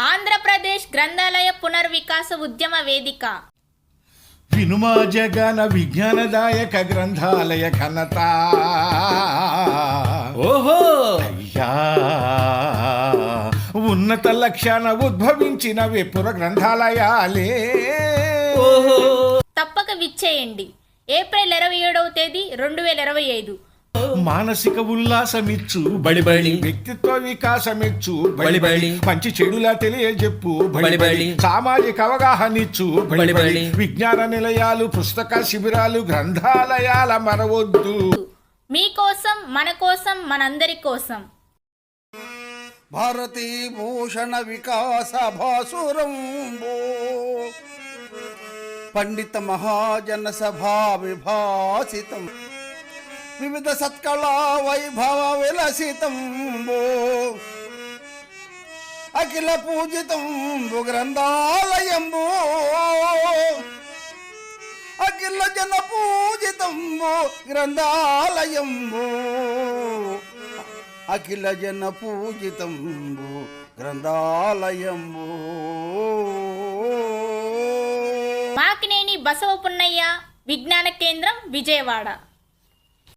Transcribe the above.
ఆంధ్రప్రదేశ్ గ్రంథాలయ పునర్వికాస ఉద్యమ వేదిక వినుమా జగన విజ్ఞానదాయక గ్రంథాలయ ఘనత. ఓహో అయ్యా ఉన్నత లక్ష్యాన ఉద్భవించిన విపుర గ్రంథాలయాలే. ఓహో తప్పక విచ్చేయండి. ఏప్రిల్ 27వ తేదీ 2025. మానసిక ఉల్లాసమిచ్చు బడిబడి, వ్యక్తిత్వ వికాసమిచ్చు బడిబడి, మంచి చెడులా తెలియజెప్పు బడిబడి, సామాజిక అవగాహనిచ్చు బడిబడి, విజ్ఞాన నిలయాలు, పుస్తక శిబిరాలు, గ్రంథాలయాల మరవద్దు. మీకోసం, మన కోసం, మనందరి కోసం. భారతీ భూషణ వికాస భాసురంబో పండిత మహాజన సభా విభాసితం వివిధ సత్కళా వైభవ విలసితంబో అఖిల పూజితంబు గ్రంథాలయంబో అఖిల జన పూజితంబు గ్రంథాలయంబో అఖిల జన పూజితంబు గ్రంథాలయంబు. మాకినేని బసవ పున్నయ్య విజ్ఞాన కేంద్రం, విజయవాడ.